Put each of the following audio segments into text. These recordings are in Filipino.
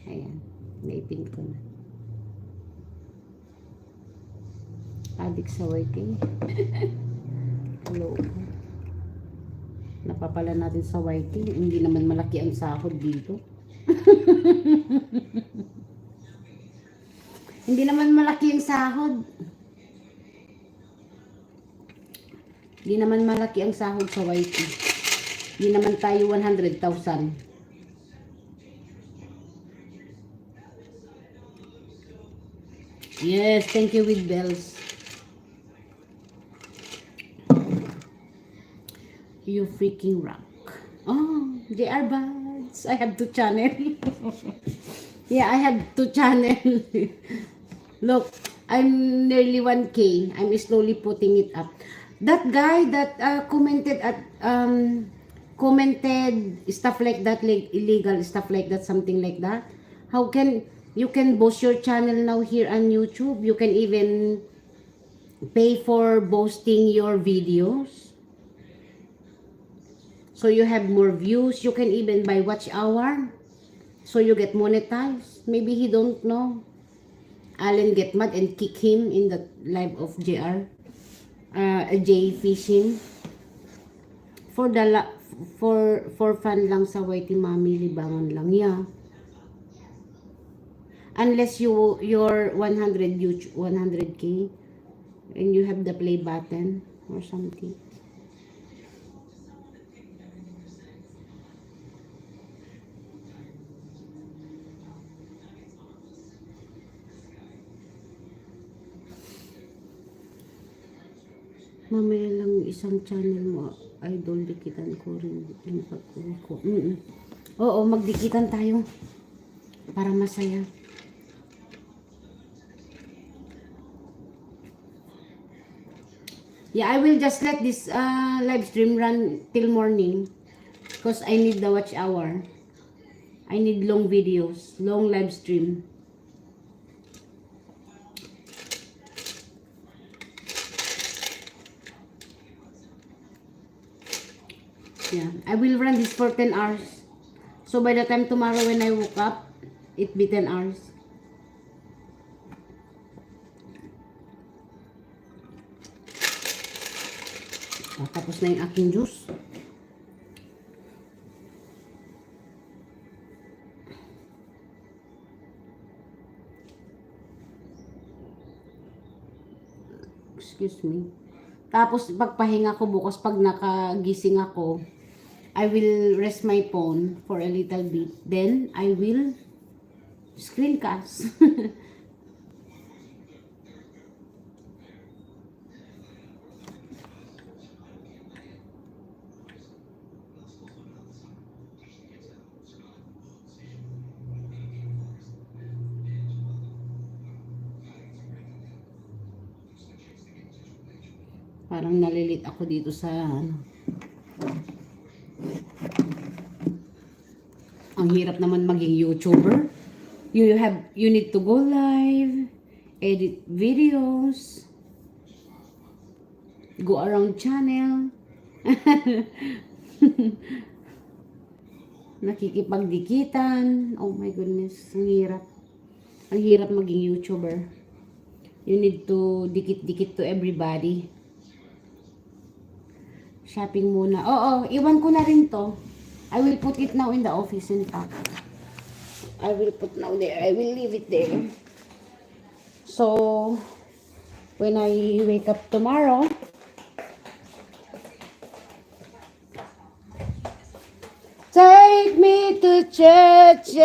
Ayan. Naipin ko na. Adik sa YT. Hello. Napapala natin sa YT. Hindi naman malaki ang sahod dito. Hindi naman malaki ang sahod. Hindi naman malaki ang sahod sa YT. Hindi naman tayo 100,000. Yes, thank you with bells. You freaking rock. Oh, JR Buds. I have 2 channel. Yeah, I have 2 channel. Look, I'm nearly 1K. I'm slowly putting it up. That guy that commented stuff like that, like illegal stuff like that, something like that. How can you can boost your channel now here on YouTube? You can even pay for boosting your videos. So you have more views. You can even buy watch hour. So you get monetized. Maybe he don't know. Alan get mad and kick him in the live of JR. J fishing. For fun lang sa YT Mami, libangan lang. Yeah. Unless you're 100K and you have the play button or something. Mamaya lang isang channel mo, idol, dikitan ko rin yung pag-uwi ko. Oo, magdikitan tayo para masaya. Yeah, I will just let this live stream run till morning because I need the watch hour. I need long videos, long live stream. Yeah, I will run this for 10 hours. So by the time tomorrow when I woke up, it be 10 hours. Tapos na yung aking juice. Excuse me. Tapos pagpahinga ko bukas pag nakagising ako, I will rest my phone for a little bit. Then, I will screencast. Parang nalilit ako dito sa ano. Ang hirap naman maging YouTuber. You need to go live, edit videos, go around channel. Nakikipagdikitan. Oh my goodness, ang hirap. Ang hirap maging YouTuber. You need to dikit-dikit to everybody. Shopping muna. Oo, iwan ko na rin to. I will put it now in the office in fact. I will put now there. I will leave it there. So, when I wake up tomorrow, take me to church.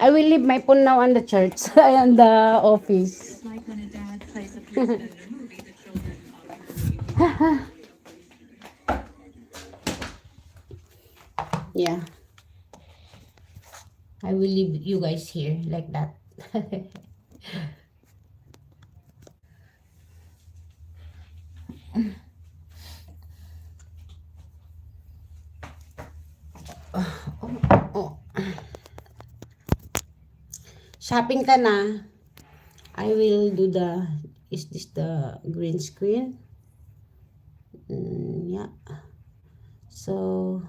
I will leave my phone now on the church, on the office. Yeah. I will leave you guys here like that. Shopping ka na. I will do the, is this the green screen? Yeah. So,